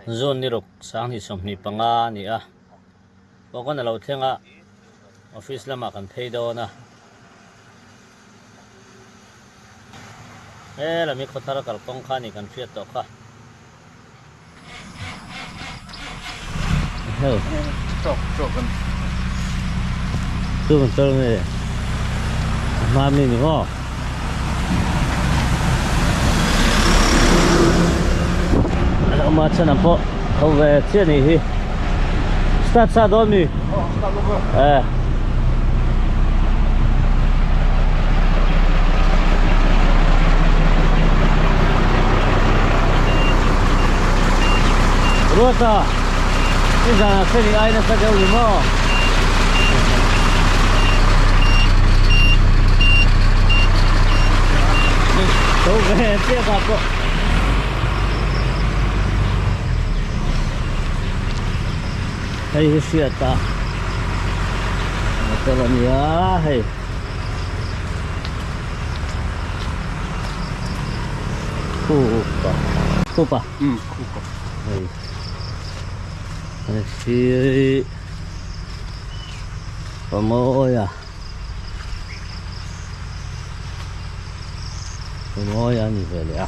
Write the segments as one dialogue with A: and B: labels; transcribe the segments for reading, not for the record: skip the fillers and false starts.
A: zone ni rok sang ni som ni panga ni a pokon alo thenga office lama kan thei do na la mi khothara kal kong kha ni kan fiat to kha heo
B: chok kan
A: tu kan tol ni ma mi ni ho ala ma chana po ho ve che ni hi start sa do mi Rota, ini jangan sering airnya saja lima. Tahu berhenti apa? Hai siapa? Betulan ya, hai. Kupa, kupa.
B: Kupa.
A: Hai. Si pemoya ni về ya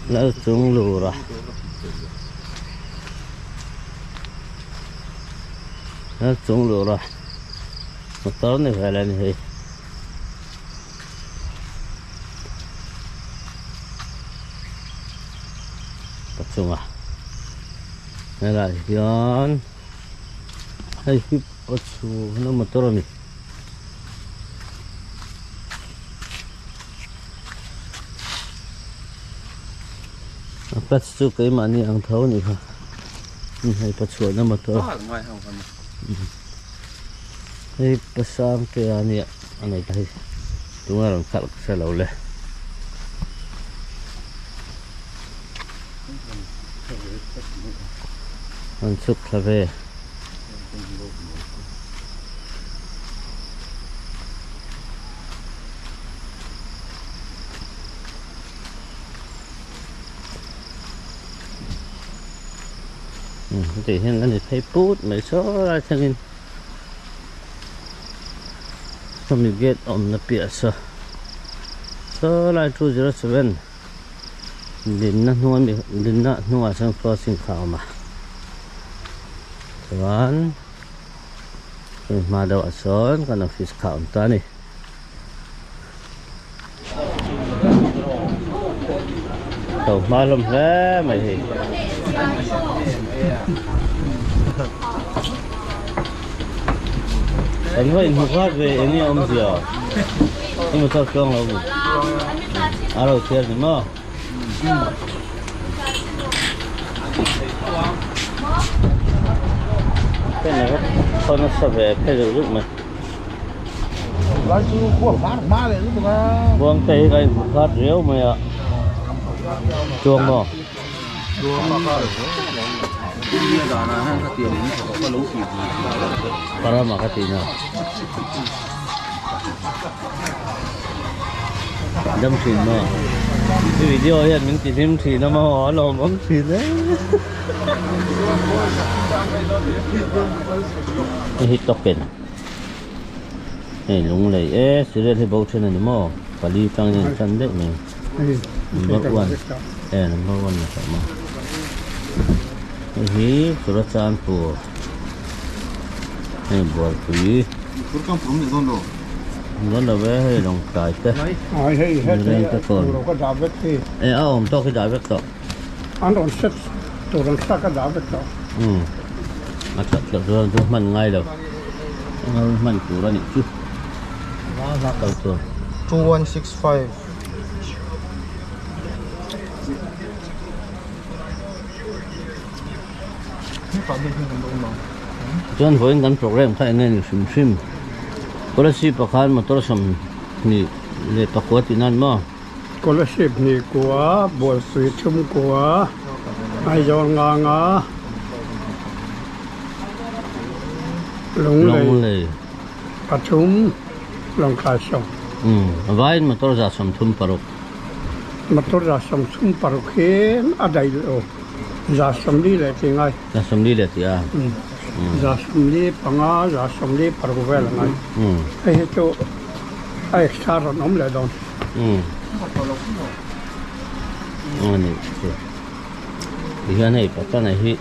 A: lỡ trúng lù rồi lỡ trúng lù rồi một tối này về lên thì tập trung à này là yon hay hip ochu nó motor ni bắt chu cái mà ni ang thấu ni ha hay bắt chu nó motor hay pasang cái ani này thấy đúng là khá là sẽ lâu lên anh chụp là về thì hiện nay thấy bút mấy số ra cho nên không được get on the piazza số lại 207 đến nuôi sang crossing khảo mà Tuan, madaw ason kana fish count tani. Tàu malum le mai hi. Anh ơi, học hát về anh ấy ông gì à? Nhưng mà sao không đâu? Alo, chơi gì mà? Cái này con nó sập về cái rồi lúc mà
B: lấy chú của má này lúc mà
A: buông tay cái phát réo mày ạ chuông mà
B: bây giờ là hai cái tiền có lấu xịt
A: para mà cái tiền nào đâm xịn mà cái video hiện những chỉ đâm xịn nó mà họ làm bấm xịn đấy hít tóc kền này lúng này ế xử lý bao nhiêu này mà phải đi tăng lên chân đấy mình number one number one là phải mà ini surat campur ini buat kui
B: kurang belum itu dong
A: nó là bé hay đồng cài thế
B: đây cái còn có đá vết thì
A: ông to cái đá vết to
B: anh còn set tôi đang sắc cái đá vết to
A: mà chặt rồi mình ngay được mình cũ ra nhỉ chứ nó đầu tuần
B: 2165
A: Tuan voi ngắn program khai nên sim có là ship pakhan motor sam ni le pakwa tinan ma
B: scholarship ni kwa bol sui chum kwa ai jo nga
A: long le
B: pachum long ka song
A: vai motor za sam thum parok
B: motor za sam thum parok he adai lo จะสมดีเลยจริงไง
A: จะสมดีเลยที่อ่ะ
B: จะสมดีปังอาจะสมดีปรกุเวลไงไอ้เจ้าไอ้ชาร์น้ำเลยดอน
A: อันนี้ที่ฮะนี่ปัตตานีที่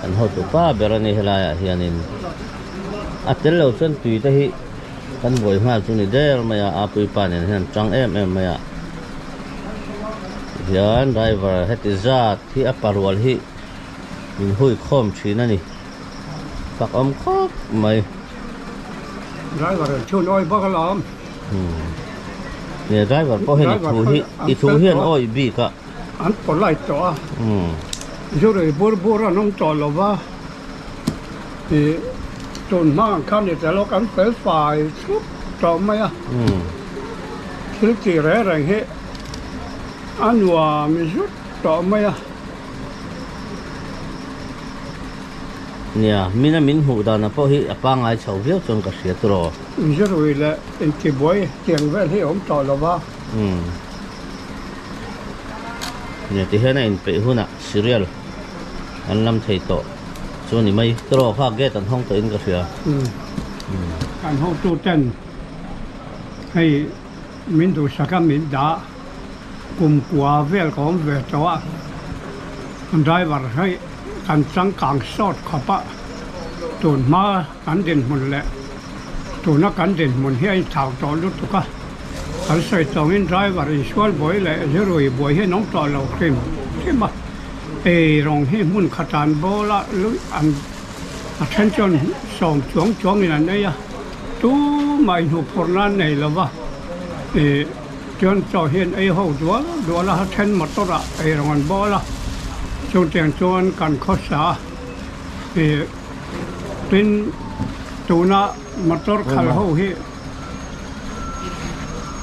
A: อันเขาตัวป้าเบรนี่เฮลายที่อันนี้อัตเลวเส้นตุยที่กันบ่อยมากจนนี่เดลมาอาปุยปานี่เห็นจังมาที่อันไดเวอร์เฮติซาที่อัปปารวลที่มินหุยคอมชีนั่นนี่ปักอมคอกไม่
B: ไดเวอร์ช่วยน้อยบ้างล้อม
A: เนี่ยไดเวอร์พอเห็นอีทูเฮียนอ้อยบีก็
B: อันปลายตัวช่วยบัวน้องจอลว่าจนมากขั้นนี้แต่เรากันเป็นฝ่ายชุบจอมไหมอ่ะคิดกี่แรงเหตุอันว่ามีชุดจอมไหมอ่ะ
A: เนี่ยมินามินหูดานะพอที่ปังไอชาวเวียจนก็เสียตัว
B: มีช่วยเลยอินทิบอยเตียงเวลที่ผมจอลว่า
A: เนี่ยที่เห็นในเป็นหุ่นอ่ะซีเรียลอันลำไทยโตส่วนนี้ไม่ตรอข้าเกตันห้องตัวเองก็เสีย
B: การห้องตู้เต้นให้มินดูสักมินดากุมกัวเวลของเวทว่าคนได้ว่าให้การสังกังสอดขบะตุนมากันเด่นหมดแหละตุนนักกันเด่นหมดให้ชาวต่อรุตุกะการใส่ตรงนี้ได้ว่าช่วยบ่อยแหละจะรวยบ่อยให้น้องต่อเราเข้มเข้มมารองให้มุ่นขจานโบละหรืออันเช่นจนส่งช่วงนี่นั่นเนี่ยตู้ไม่ถูกคนนั้นไหนหรอวะจนจ่อเห็นห้องดัวละเช่นหมดตัวละรองอันโบละจนแต่งจวนกันข้อสาเป็นตัวน่ะหมดตัวขัลห้องให้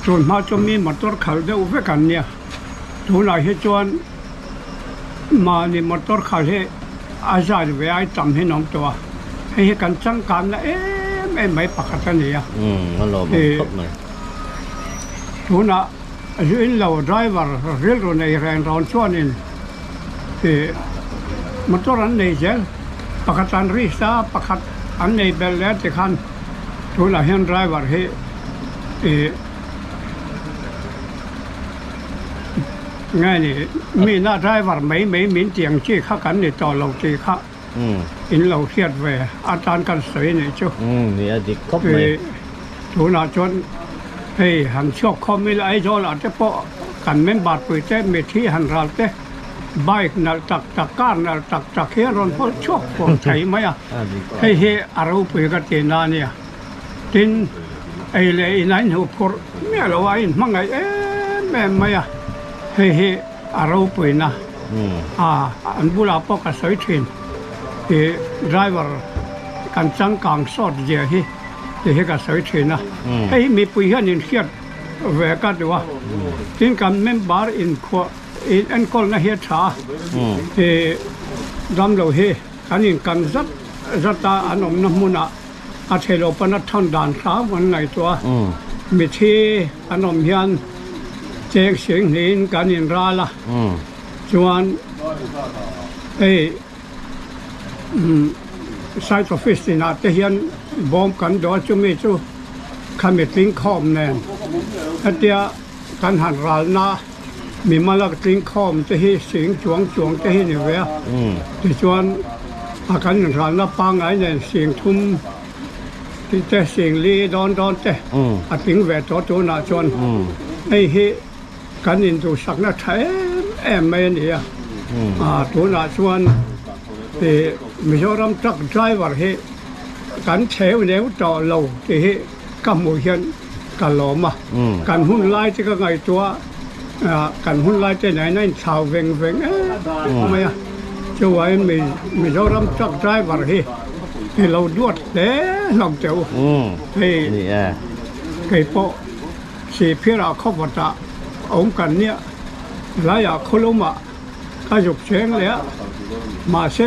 B: จนมาจะมีหมดตัวขัลเดียวไปกันเนี่ยตัวไหนให้จวนมานี่มอเตอร์ขับให้อาจารย์เวลาจำให้น้องตัวให้กันจังกันนะไม่ปกติเนี่ย
A: มันหลบครบไหม
B: ทุนอ่ะยืนเราไดรเวอร์เรียกในแรงร้อนช่วงนี้มอเตอร์อันไหนเจ้าปกติรีซ่าปกติอันไหนเบลเลตขันทุนอ่ะเห็นไดรเวอร์ให้ไงนี่มีหน้าได้ว่าไม่มีเตียงที่ข้ากันในต่อเราที่ข้าอินเราเครียดเวอาจารย์กันสวยนี่จ้ะ
A: นี่อดีตครบไหม
B: ถูน่าจนให้หันชอบคอมมิลไอจอลอาจจะเพราะกันเม่นบาดปุยเต้เมที่หันรัลเต้ใบนั่นตักการนั่นตักเฮรอนเพราะชอบคนใช่ไหมอ่ะให้เฮอารูปุยกันเตนาเนี่ยทินไอเลยนั่นหัวพอเมื่อเราไอ้มั่งไงแม่ไม่อ่ะให้อารูปุยนะอันบุลาปอกสวยทินไดรเวอร์กันจังกังสอดเยอะที่ก็สวยทินนะให้มีปุยหันเครียดเวกัดว่าทินกันเมมบาร์อินขั้วอินคอลนะเฮชาดำเรากันอินกันจัดตาอันนมน้ำมุนะอาเชโลปนัดทันดานสาวันไหนตัวมิทีอันนมยันเจกเสียงหินกันอินราละจวนไซต์ออฟฟิศนี่นะแต่ยันบอมกันดอจุมิจูขมิติงคอมแนนเดียกันหันราลนะมีมาลักติงคอมจะให้เสียงจวงจะให้เนี่ยเว้ยแต่จวนอาการหันราลนะปังไงเนี่ยเสียงทุ่มที่แต่เสียงลีดอนแต่อาติงแวดตัวน่ะจวนให้กันอินดูสักนัดไทยไม่เนี่ยตัวน่ะชวนมิจฉาทรัคไดรเวอร์กันเชฟเนี่ยต่อเราที่กัมพูชากันล้อมกันหุ่นไล่ที่ก็ไงตัวกันหุ่นไล่ที่ไหนนั่นชาวเวงทำไมจะไว้มิจฉาทรัคไดรเวอร์ให้เราดวดเด้ลองเจ้าให้พอสีเพื่อเราเข้าวัดองค์กันเนี่ยหลายอย่างคนล้มก็หยุดเสียงเลยมาเส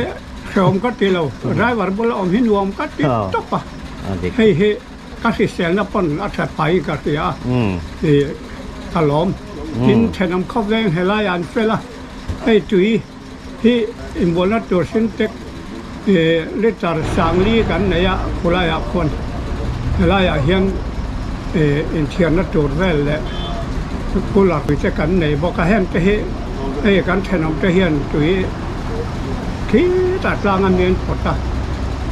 B: ชมก็ตีเราไดรเวอร์บอลอมหินวมก็ตีตบให้ก็สิเสียงนับปนอัฐไปก็เสียถล่มกินแทนน้ำข้าวแดงให้ลายอันเฟล่าให้จุย ที่อินโบนัสตัวสินเต็กเลตารสังลีกันเนี่ยคนละอย่างคนละอย่างเฮียนอินเทียนนัดตัวเวลและกุหลาบไปจะกันในบอกกันเห็นจะเห็นกันแทนน้องจะเห็นตัวที่ตัดลางเงินปดตา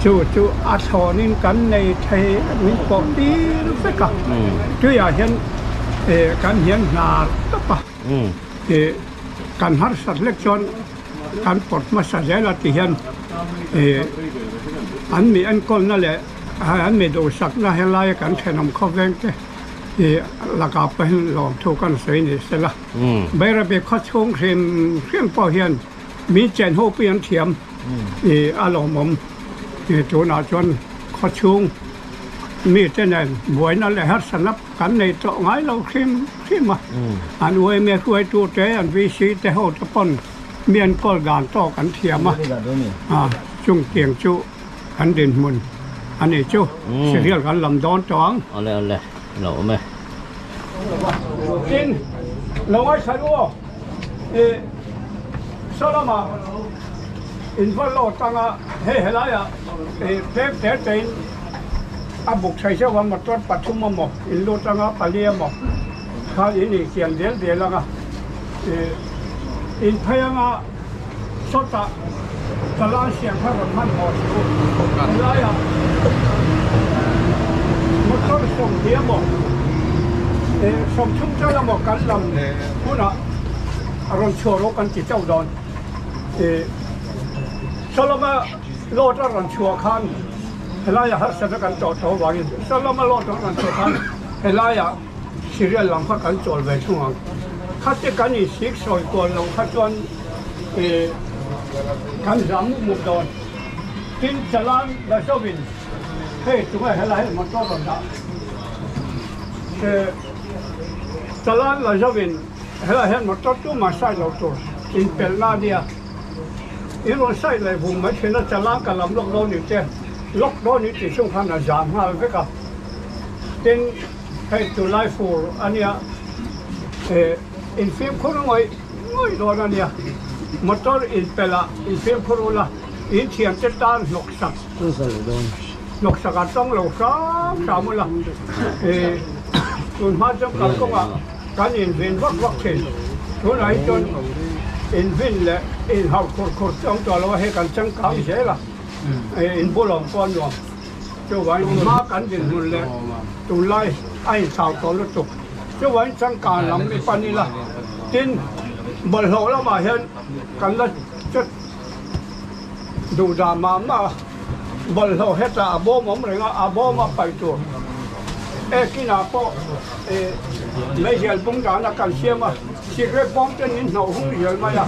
B: จู่อาชอนินกันในไทยมีปกดีรู้สึกกันตัวอย่างเห็นกันเห็นนาตปะการหัดสัตว์เล็กจนการปลดมาสัตว์ใหญ่ละที่เห็นอันมีอันก้นนั่นแหละอันมีดูสักน่าให้ไล่กันแทนน้องเขาแวงเตลักไปหลอมถูกกันสวยนี่เสร็จละใบระเบียบข้อชงเครื่องปอเฮียนมีเจนโฮเปียนเทียมอารมณ์ผมจูนาจนข้อชงมีเจนบวยนั่นแหละฮัดสนับกันในโต๊ะไงเราขึ้นมาอันวยเมียคุยตัวเจอันวิชีแต่โฮตะปนเมียนก้อนกานต่อกันเทียมมาจุงเกียงจุกันเด่นมุนอันนี้จุเสียกันลำดอนจอง
A: เอาเลยหล่อไหม
B: กินเราไว้ใช้ด้วยสลามาอินฟัลโลตังอ่ะเฮ้ยอะไรอ่ะเป๊ะเตนอาบุกใช้เชื่อว่ามาตรวจปัจจุบันหมดอินโลตังอ่ะปาเลียหมดข้าอินอีกเสียงเดียวแล้วก็อินพยังอ่ะสดอ่ะตลาดเสียงข้าวมันหอดอะไรอ่ะมาตรวจส่งเดียวหมดสมชุ่มเจ้าละหมอกกันลำผู้น่ะอารมณ์ชั่วโลกันจิตเจ้าดอนสลมาโลดอารมณ์ชั่วขันเฮลายาฮัสเซกันต่อเท่าไหร่สลมาโลดอารมณ์ชั่วขันเฮลายาสิเรียลหลังพักกันจอดไว้ช่วงข้าจะกันอีสิกซอยก่อนลงข้าจวนกันจำมุกดอนกินจลานได้ชวินเฮ้ยจุ๊บเฮลายมันต้องแบบนั้นตลาดเราจะเป็นเฮล่าเห็นมันตัดตัวมาใส่เราตัวอินเป็นลาเดียอินเราใส่เลยผมไม่เห็นตลาดกับลำล็อกโดนอยู่เจ้ล็อกโดนอยู่ที่ช่วงพันธุ์จามหาไปกับเป็นให้ตัวไลฟ์ฟูอันเนี้ยอินฟิล์มคนง่อยโดนอันเนี้ยมอเตอร์อินเป็นละอินฟิล์มคนละอินเทียนจะตานนกสักนกสักต้องเราสามละส่วนมาจำกัดก็ว่าการอินฟินวักเช่นส่วนไหนจนอินฟินและอินหาวขุดจ้องตัวเราให้กันจังกางเสียละอินบุหลงก้อนหลวงเจ้าวันมากันดินหุ่นเลยตุไลไอ้สาวตัวลุตุเจ้าวันจังการลำมีปานีละดินบนหัวเรามาเห็นกันละจะดูดามาบนหัวเฮตาอาโบมอะไรก็อาโบมาไปตัวกินอาโปไม่เห็นปุ่งจานักการเชื่อมาสิ่งที่ป้องกันนินหนูหุ่นเยอะมาละ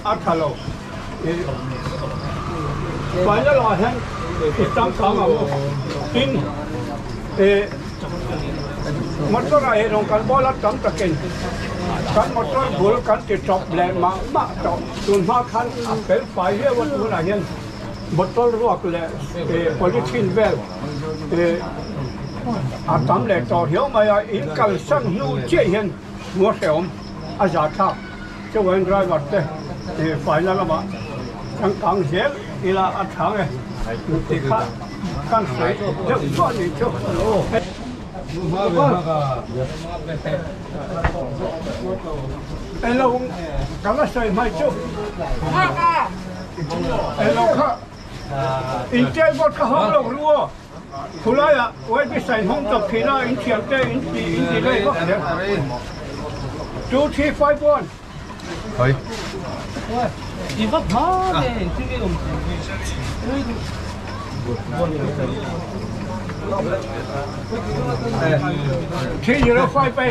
B: อัฐโลวันนี้เราเห็นตั้งสามอินมอเตอร์ไอ้ตรงกันบอลตั้งตะเกียงกันมอเตอร์บุลกันติดจอบแหลมมาจอบส่วนมากคันเป็นไฟเยอะวันนู้นเห็นมอเตอร์รวกเลยพอลิทินเวลอาตามแหลกต่อเหี่ยวมาอินกัลสังนูเจียนหัวเสียวอาจารย์ทักเจ้าวันไรวัดเต้ฝ่ายนั้นละมาทั้งกลางเสียอีลาอัดถังติดข้ากันใส่เจ้าก้อนนี่เจ้าโอ้ไอ้เรากันละใส่ไม่เจ้าไอ้เราข้าอินเจ้าบดข้าห้องเรารู้คุณล่ะไว้ไปใส่ห้องตกขีน่าอินเทียมเต้อินตีได้ก็เดี๋ยว2 3 5 1เฮ้ยอีกพอเลยที่นี่ผมที่ยูโรไฟไป0391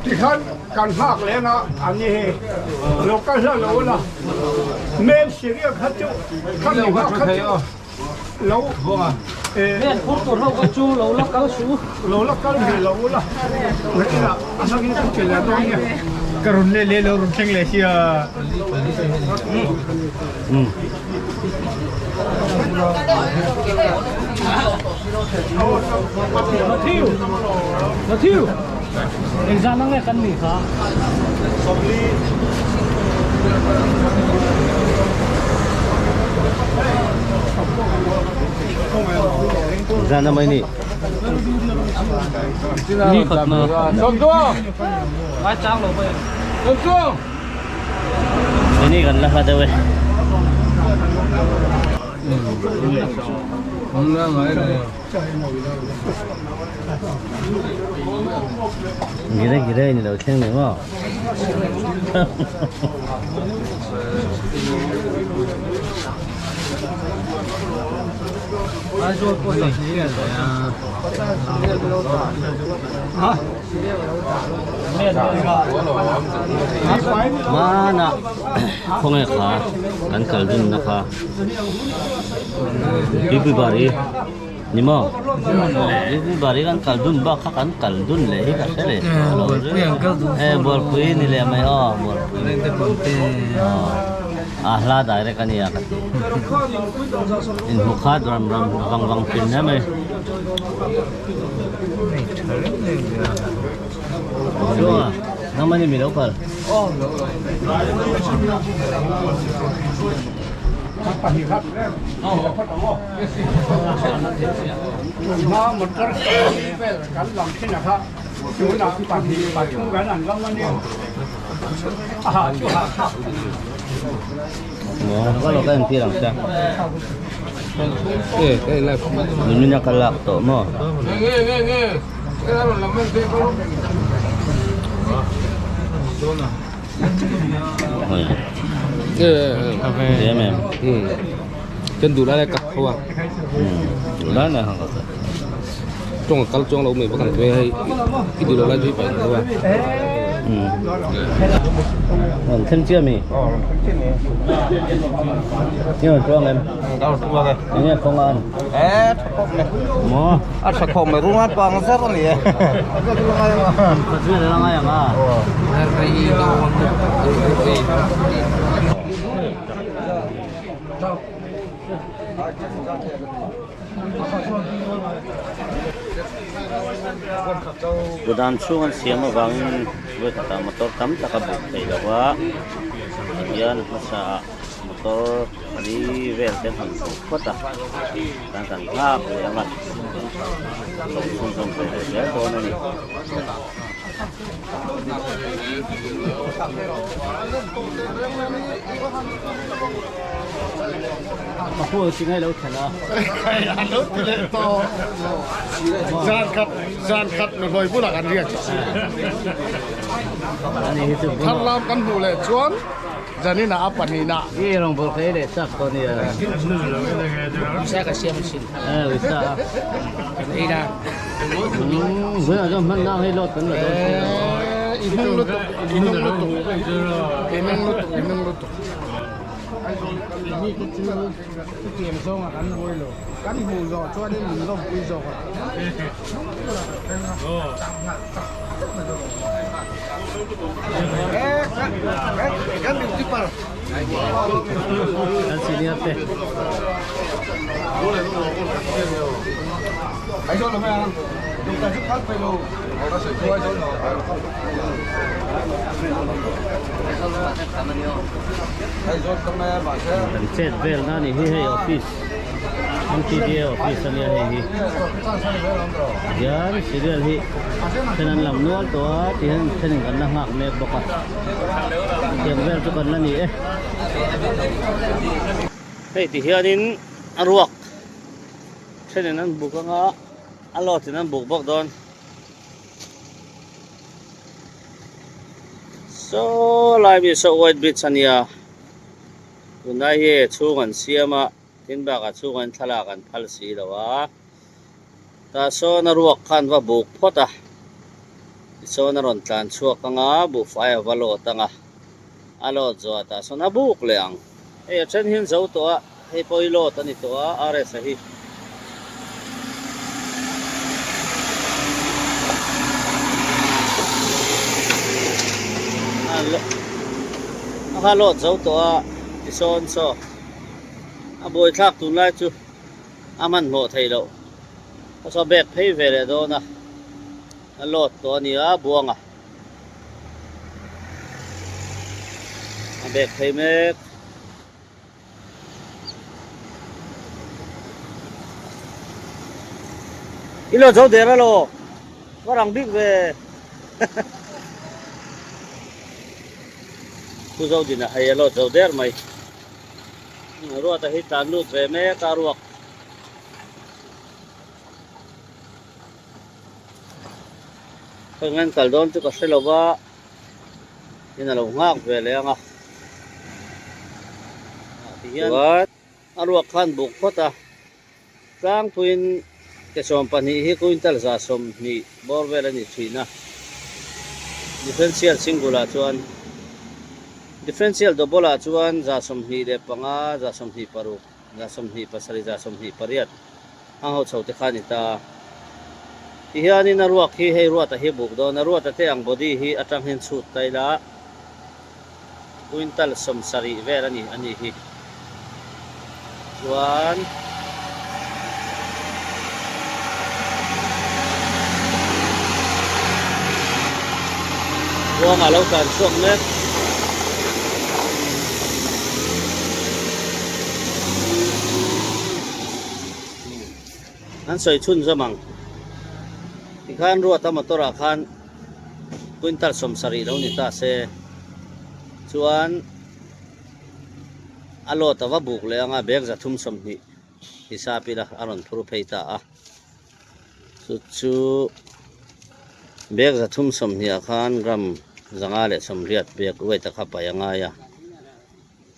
B: ที่ขั้นการภาคแล้วนะอันนี้เราก็เรื่องเราละเมนซีเรียขั้นจุขั้นหนึ่งขั้นจุเราเนี่ยพูดตัวเราก็จูเราละก็สู้เราละก็มีเราละนี่ละอันนี้ก็เจริญตรงนี้การุณเล่เรารุ่งเช้งเลยสิ Matthew exam nang kan ni kha
A: ra năm ấy nị
B: ni khat na Song Tuong ai chang lo vậy Song Tuong
A: ini kan lah ada weh gila ini dah ceng ni mah mana không ai khá cắn cờ dưng nó khá đi bari ni mo đi bari kan cờ dưng ba khá cắn cờ dưng lệ cả thế lệ bor pui ni lệ mai bor ahla daire kan ya kat in hukhat ram wang pin na mai Dua, nama ni mila upal.
B: Ma motor kan lang khin na kha chu na pa hi pa chu ga nan lang ma ni chu ha
A: Kalau kan tirang siya.
C: Cái là
A: Mình nak kalak to mo.
C: nghe cái đó là mình cái có
A: Dia mem.
C: chân đủ lại cặp không à
A: Ulan na hang kata.
C: trong cái trong lâu mình bắt cần thuê hay cái đủ lại chỉ phải không à
A: Thêm chưa mi? Nhưng mà chuông em.
D: Đâu tua kìa.
A: Ini không ăn.
D: Cakop nih.
A: Mo.
D: Cakop nih rumah bangsa kan ya.
A: Kasih dalam ayam ah. Budan sungan siapa bangin gue kata motor tam tak kabut kayak apa kemudian masa motor di welten hantu kota kan hap ya mas langsung ya tuh ini aku tinggal laut sana
B: laut to gian khát nó hồi bút là ăn riêng thằng làm căn hộ lệ chuan giờ nên là áp bản hình nạ
A: ini orang boleh deh tak kau ni
B: bisa kasih mesin
A: bisa
B: ini dah
A: gue ada mana hai lot kan
B: inung lutuk ini kecil tiệm sông à cắn hôi rồi cắn hù giò cho đến mình không quy giò kan dipal
A: kan sini apa
C: ấy cho nó mẹ chúng ta giúp phát phải luôn nó sẽ thua cho nó ấy cho tụi mẹ bảo sẽ
A: pencet bel na ni hi office nanti dia office ni hi yan serial hi tenan lam nual to tihan tenan kan na hak me bokat tiang bel tu kan ni hey tihanin aruak tenan bukanga alot tenan buk don so lai bi so white bit sania tunai he chungan siama tin ba ka chungan thalakan phalsi lawa ta so na ruak khan wa buk phota so na ron tlan chuak anga bu fai walo tanga alo zo ta so na buk leang e chen hin zo to a he poilo tani to a are sahi ข้าโลดเจ้าตัวที่โซนโซอาบอยทักตุนไล่จูอามันโหไทยเราเขาสอบแบกให้เวรโดนะโลดตัวนี้บวงแบกให้เมกอีโลเจ้าเดือดแล้วว่ารังบิ๊กเวผู้เจ้าดินะให้โลเจ้าเดือดไหมรัวแต่ฮิตานุเตรเมการวกเพราะงั้นกัลดอนจะก็เสลว่านี่น่ะเรางากเวเลยอ่ะว่าอารวกขันบุกพอตากลางพูนเกษมปันนี้คุยตัลซาสมนี่บอร์เวลนี่ทีนะ differential singular ชวน differential double ชวนซาสมนี่เดปังอาซาสมนี่ปารุซาสมนี่ปัสริซาสมนี่ปริยัดเอาเฉาเตขานิตาที่ฮานี่นารวกที่ให้รัวแต่ให้บุกโดนนารวแต่เตอังบอดี้ที่อัตรังเห็นสุดไตละคุยตัลสมสรีเวลนี่อันนี้ที่ชวนว่ามาแล้วกันช่วงนี้นั่นสวยชุนซะมั้งที่ข้านรัวทำมาตัวราคานกุนตัลสมสรีแล้วนี่ตาเสชวนอารมณ์แต่ว่าบุกเลยอ่ะเบกจะทุ่มสมนี่ที่ซาปีละอารมณ์พรุเพยตาสุดเบกจะทุ่มสมนี่ข้านกรัมจังอาเลสมเรียดเบกไว้ตะขับไปยังไงอ่ะ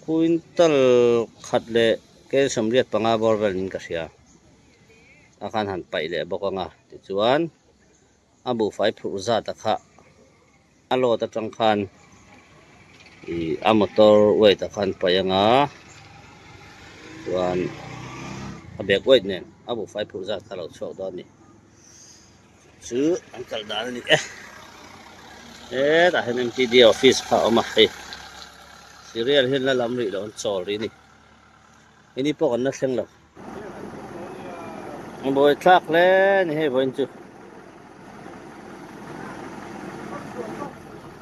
A: คุยตัลขัดเละเกสมเรียดปังอาบอร์เวลนินกัสยาอาคารหันไปเละบอกว่าติดชวนอาบุไฟพรุซาตะขะอารมณ์ตะจังคันอามอตอร์ไว้ตะขันไปยังไงชวนเบกไว้เนี่ยอาบุไฟพรุซาตะเราชอบตอนนี้ซื้ออันกัลดานนี่แต่เห็นมันที่เดียวฟิสผ่าออกมาให้ซีเรียลเห็นแล้วลำรีแล้วมันจอรีนี่อันนี้พวกอันนั้นเสียงหรอกมันบอยทักแล้วนี่ให้บอยจุ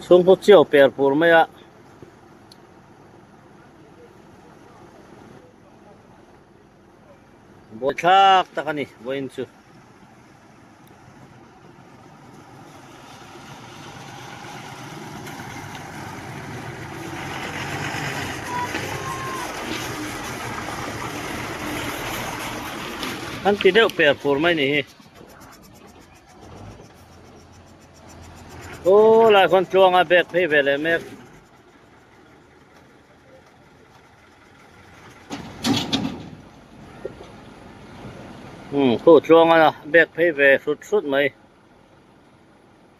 A: ช่วงพวกเชี่ยวเปียร์ปูร์ไม่อะบอยทักตะกันนี่บอยจุอันที่เดียวเปียร์ปูร์ไม่นี่โอ้หลายคนจวงอาเบกให้เวลเมกคู่จวงอ่ะเบกให้เวสุดไหม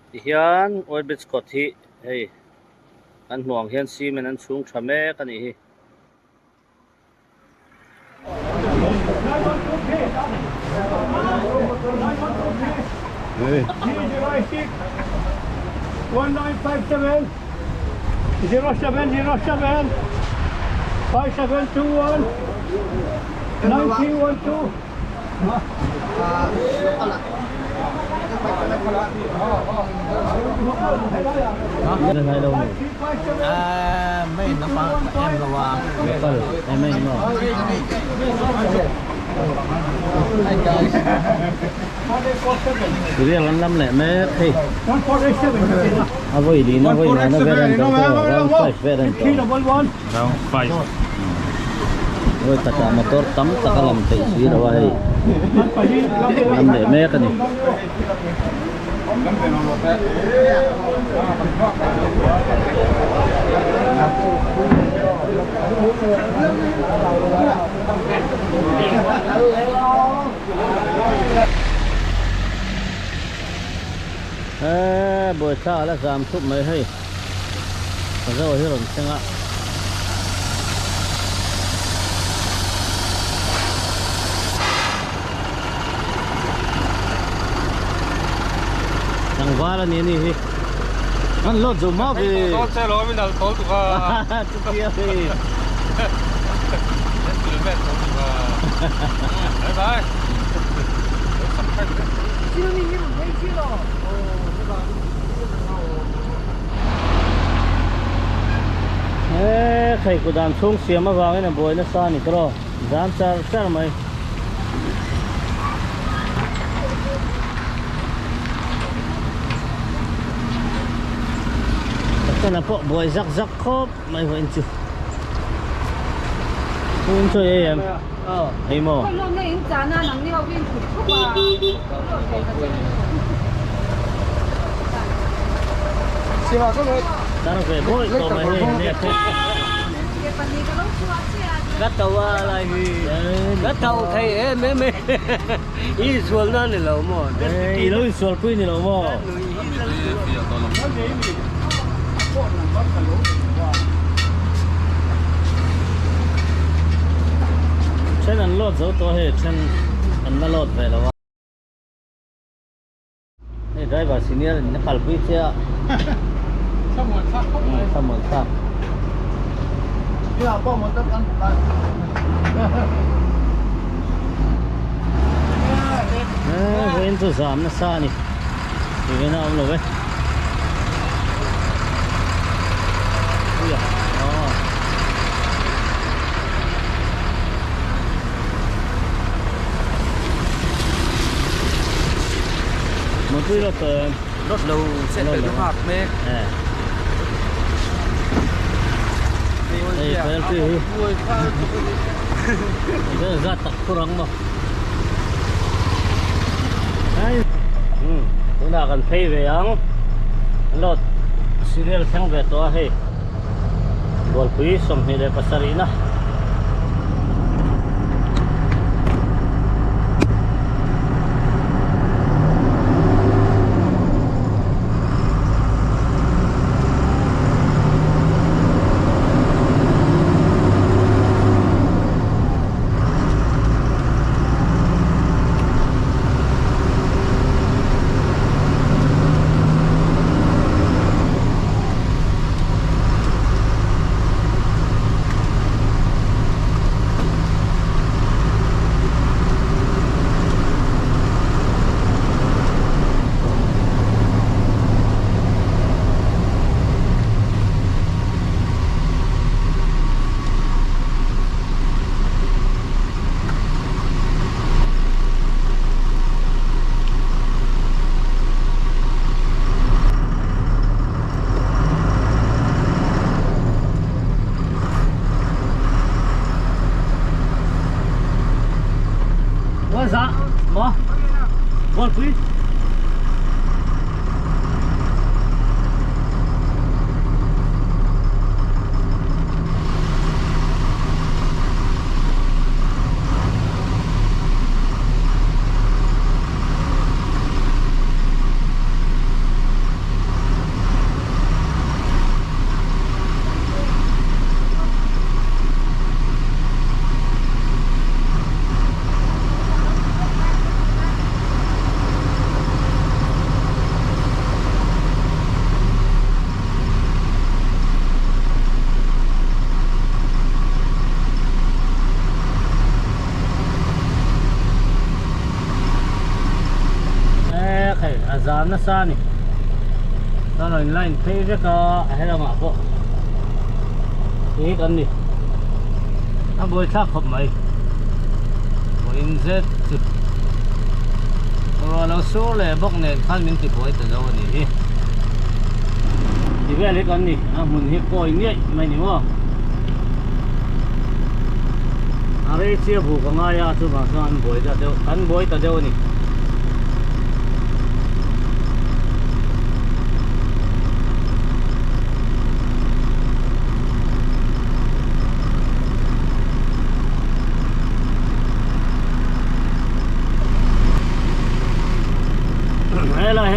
A: ที่ยันโอ้ยบิสกอตที่เฮ้ยอันห่วงเฮียนซีมันอันสูงชะเมกันนี่
B: 1957 07 5721 1912
A: Đây này đâu nhỉ?
E: Mấy nó ba em là hòa
A: Em mấy nó Riêng lắm lắm lẹ mét thì vui đi nó vui mà nó về đến đó phải về đến đó
E: đâu phải
A: rồi tất cả motor tắm tất cả làm tự xí đâu vậy làm để mét cái này buổi sáng là giảm sút mấy hay rồi hết rồi xem ạ thằng vá là ní ní Kan lo zuma be.
C: Tol se lo min al tol tu ka.
A: Tu kia be.
C: Kilometer tol tu ka. Bye bye.
A: Khai của đàn xuống xiêm mà vào cái này bồi nó xa nhỉ cơ dám char mày cái này bộ bồi rắc khốp mày vẫn chưa không chơi em ấy mò ta nó về bôi còn mày nè
E: gắt tàu là gì gắt tàu thầy em em ý xuân nó này lâu mà
A: ý lối xuân quy này lâu mò chân ăn lót dấu to hết chân ăn nó lót về làนี่ได้บาสิเนียนี่ขับไปเจ้าสมุนซักเนี่ยป้อมันต้องกันเห็นตัวสามนะซ่านี่อยู่ในน้ำเลยเว้ยอ๋อมันคือรถ
E: lâu sẽ phải nó hoạt mê
A: đây phải cái cái ra tắc kurang mà đấy chúng ta cần pay về ăn lót serial sang về to hay bol quý som hay để pasarina Dạ, bỏ. Bol quý. Azam na sa ni tano inline pay ka ahela ma po kan ni aboy tha khop mai bo inzet ro lo so le bok ne khan min ti boy ta do ni di ve le kan ni a mun hi ko ni mai ni mo are che bu ka nga ya chu ma san boy ta do kan boy ta do ni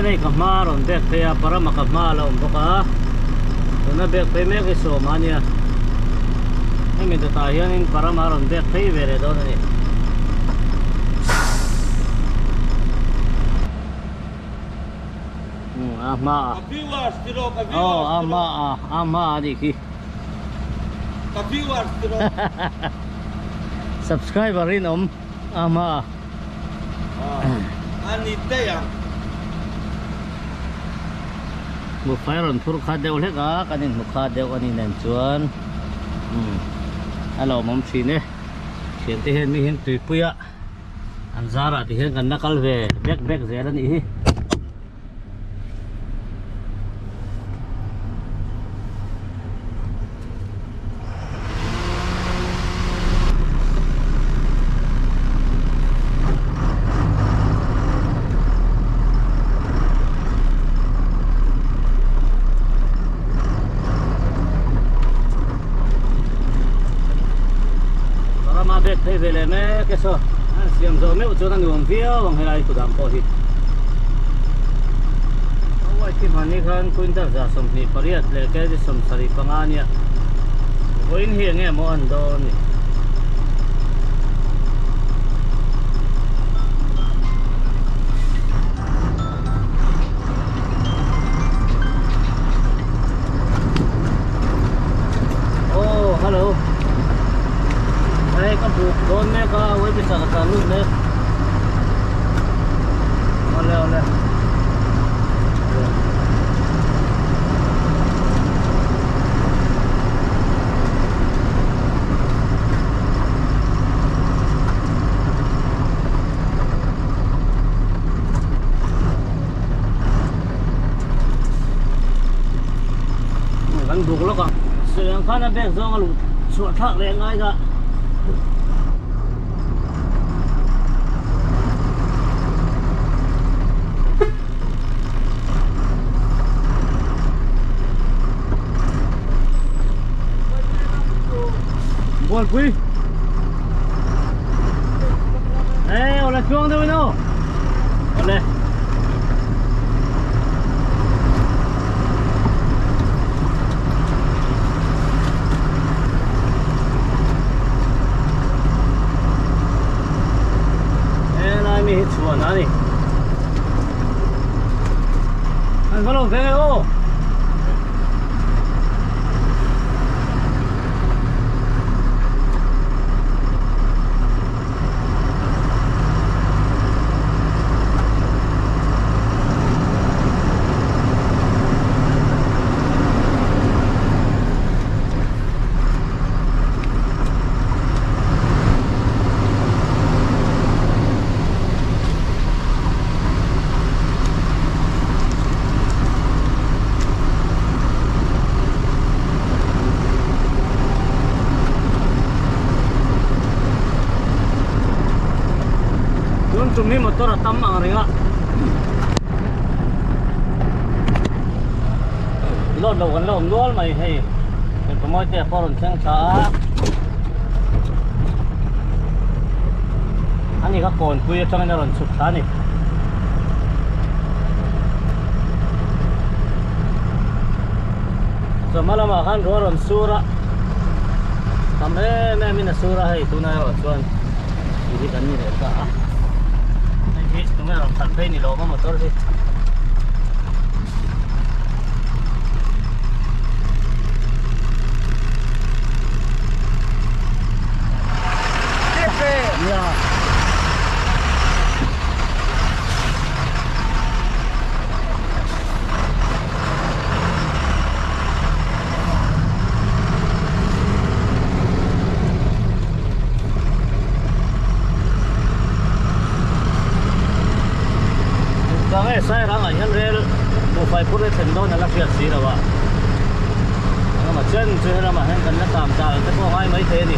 A: Ini kemaron dek kaya para makamala umboka na bek pe me ke so mania ai me detayan in para maron dek pe vere do ni ama
D: Viewers tiro ka
A: oh ama di ki
D: ka viewers tiro.
A: subscriber rin ama
D: Ani tayang.
A: mu fairon tur kha deu le ka kanin mu kha deu ani nan chuan alo mom chine chen te hen mi hen tui puya an zara ti hen kan nakal ve bek zel ani hi bek thei vele me ke so siam zo me chu nang yom via wang helai ku dam po hi awai ti mani khan kuin da za som ni pariat le ke di som sari pangania oin hi nge mo an do ni oh hello cái buộc đốn này có với cái sản phẩm luôn đấy, ole vẫn buộc lắm còn, sự khá là bé do lụt chuột thác lên ngay ra. Buồn quý. Ê, ole chuông đâu đâu. Ole. Ê, lại mi hít chuồn á đi. Anh có lồng thế ô. Tumi motor tam ang ringa. Lo đâu kan lo nuol mai hei. Ken pamoi te poron chang cha. Ani ka kon kuya chang na ron suk thani. So malama kan ron sura. Tamre me mina sura hei tunai ro chuan. Ini kan ni re ka. Itu mah orang sampai ni lama motor sih. Ya. Saya orang yang rel, mau fai pura tendo nala fiat sih lah. Kalau macam tu lah macam kan nak tamcal, tapi orang mai teh ni.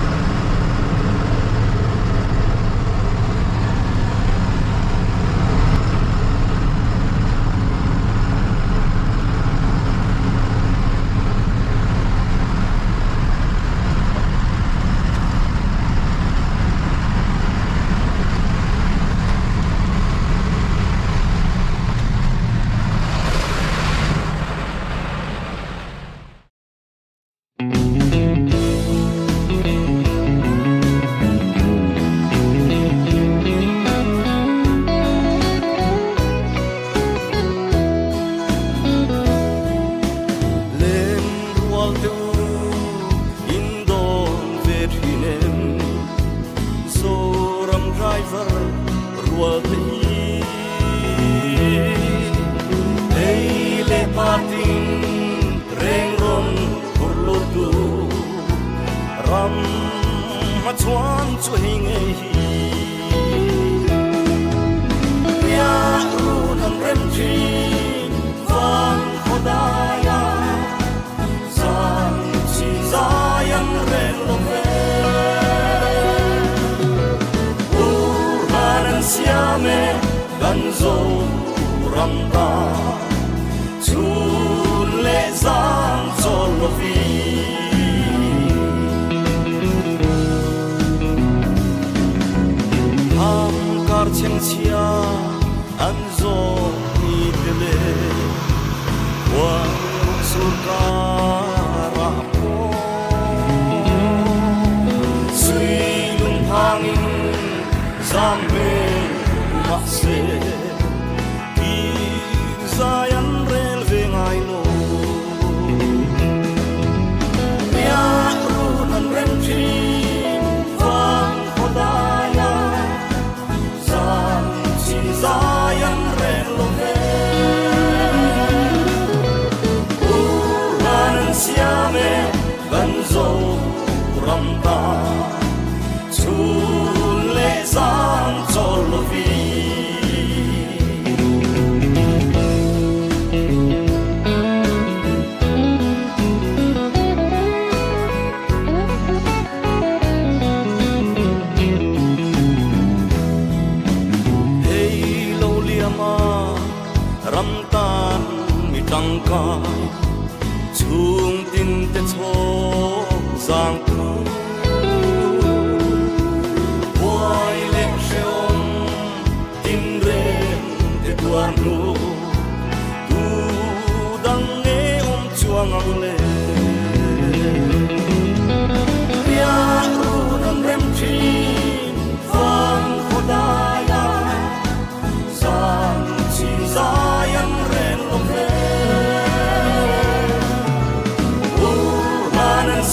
F: pating reng ron kurlu tu ram ma chuan chu hinge hi ya ru nam rem chi van khodaya san chi zayan ren lo ve urhanan siame ganzo ram ta chun le zang chol lo vi am kar chen chia an zo ni tele wa sur ka ra po sui lung hangin zam me ma se ki zayan rel ve ngai lo ya ru nan rem chi van khodaya san chi zayan rel lo ve urban siame ganzo ram ta chun le zang chol lo vi tan mi tang ka chung tin te cho sang tu boy le sheom tin ren te tuan lu tu dang ne chuang ang le ya ru nam rem chi van khodaya san chi zayan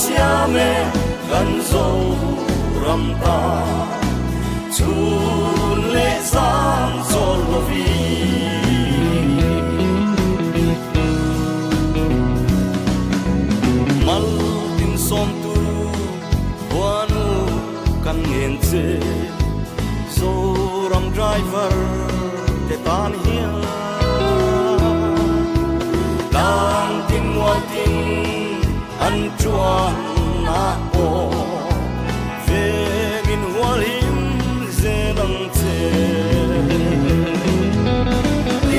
F: siame ganzo ram ta chun le zang chol lo vi mal tin som tu wanu kan ngien che zo ram driver te tan hia dan tin wa tin an chuan na o ve min walim zedang che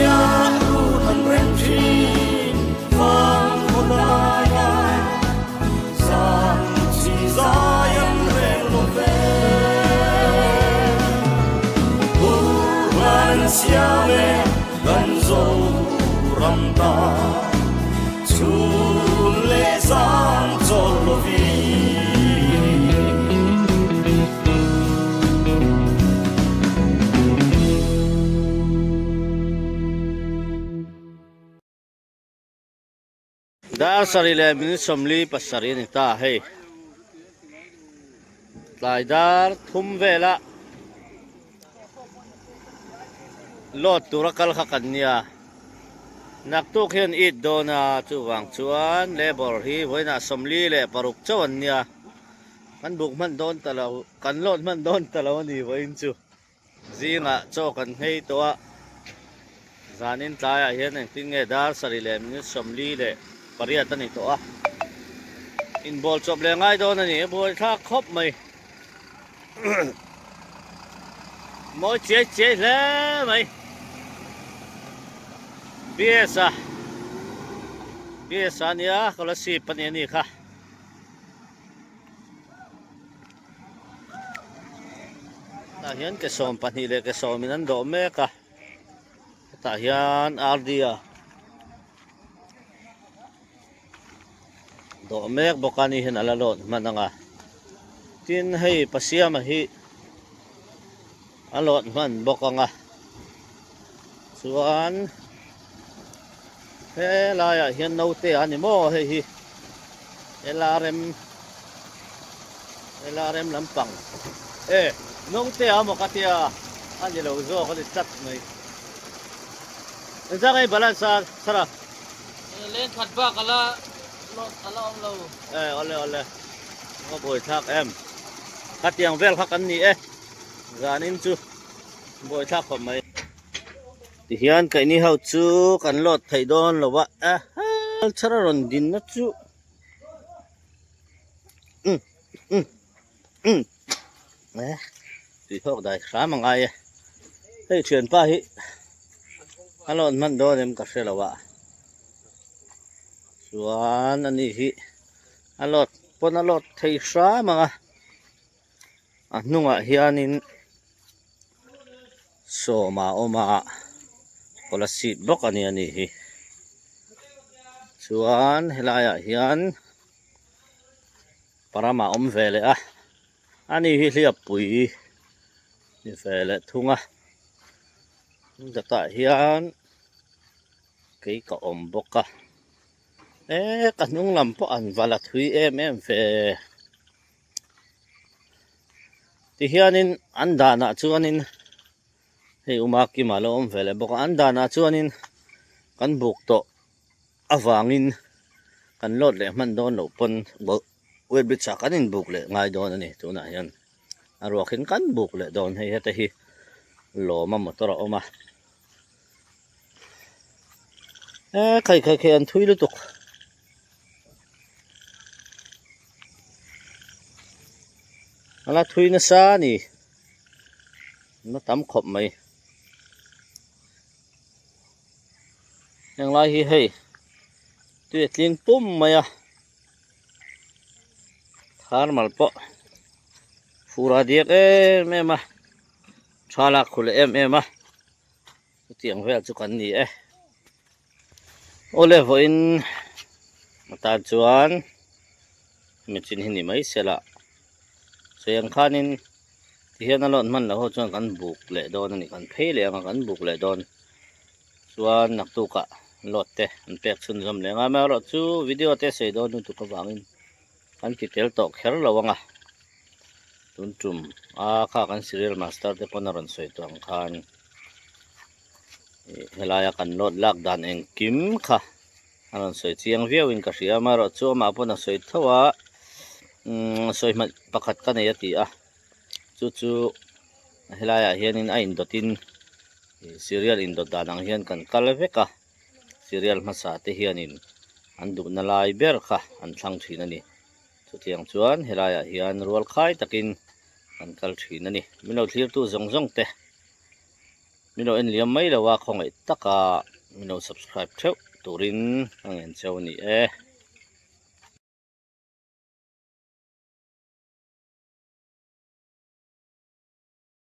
F: ya ru han ren chi van khodaya san chi zayan ren lo ve urban siame ganzo ram ta chun le zang chol lo vi
A: dar sari le min somli pasari ni ta hei tlai dar thum vela lot turakal khakania nak tu khian it dona chu wang chuan labor hi voina somli le paruk chawan nia kan buk man don talo kan lot man don talo ni voin chu zinga cho kan hei towa zanin tlaya hian ang tinge dar sari le min somli le pariat ani towa in bol chop le ngai don ani bol tha khop mai moi che le mai biasa nia kalau si pani kah tahian ke som pani le ke sominan do me ka tahian ardia do mek bokani hin alalot mananga tin hei pasiam hi alot man bokanga chuan he la ya hian no te ani mo he hi elarem lampang no te amo katia ani lo zo ko chat mai za kai balansa sara
C: เล่นขัดบ้ากันละรถกันละเรา
A: เอาเลยก็บ่อยทักคัดยังเวลพักกันนี่ร้านนี้จูบ่อยทักผมไหมที่เฮียนไก่นี่เฮาจูกันรถไทยโดนหรอวะชะรอนดินนะจูตีพวกได้ครามังไงให้เชิญป้าฮิฮัลโหลมันโดนเอ็มกัสเซลวะส่วนอันนี้ฮิฮัลโหลปนฮัลโหลไทยครามังนุ่งเฮียนินโซมาโอมาคนละสิบบกอันนี้ฮิส่วนเฮลายเฮียนปรามาเวลอันนี้ฮิเรียบปุ๋ยนี่เวลทุ่งจะตาเฮียนกี่ก็บกกันนุ่งลำพอันวลาทุยเฟที่เฮียนินอันดานะชวนินให้อุมากิมาลเวลบกอันดานะชวนินกันบุกโตอวางินกันลดเลยมันโดนหลบปนเวทบิชากันอินบุกเลยง่ายโดนนี่ตัวนั้นยันอารมณ์ขึ้นกันบุกเลยโดนให้เฮตฮีหล่อมาหมดตัวออกมาใครอันทุยลุตุกอะไรทุยนะซานี่น่าทำขบไหมยังไรให้ตัวเลี้ยงปุ่มไหมทานมาแล้วปะฟูราเดียกแม่มาชาลักคุเลยมาเตียงเวลจุกันนี่โอเลฟอินมาตาจวนมีจินหินี่ไม่เสละเสียงข้านินที่เห็นนั่นมันแล้วจวนกันบุกเลยโดนนี่กันเพลเลยกันบุกเลยโดนส่วนนักตุกะรถเตะมันเปียกชุนจำเลยงั้นแม่รถจูวิดีโอเตะเสียโดนตุกะวางอินกันกิเตลตอกเฮร์ระวังตุนจุ่มข้ากันซีเรียลมาสเตอร์เตปนรันสวยตัวคันเฮลายกันรถลักดันเองกิมค่ะอันนั้นสวยเชียงเวียวินกษีมารถจูมาปนสวยทว่าสวยมันประคัดกันเนี่ยตีจู่เฮลายเฮียนินอินดตินซีเรียลอินดดานังเฮียนกันกัลเวกะซีเรียลมาสาเตเฮียนินอันดูนาลายเบอร์ค่ะอันทั้งทีนั่นนี่ทุกอย่างชวนเฮลายเฮียนรัวลค่ายตะกินอันกัลทีนั่นนี่มิโนเทียร์ตู้จงเตะมิโนเอ็นเลียมไม่ละว่าคงไอ้ตะกามิโน subscribe เท่าตัวรินอันเงี้ยเจ้านี่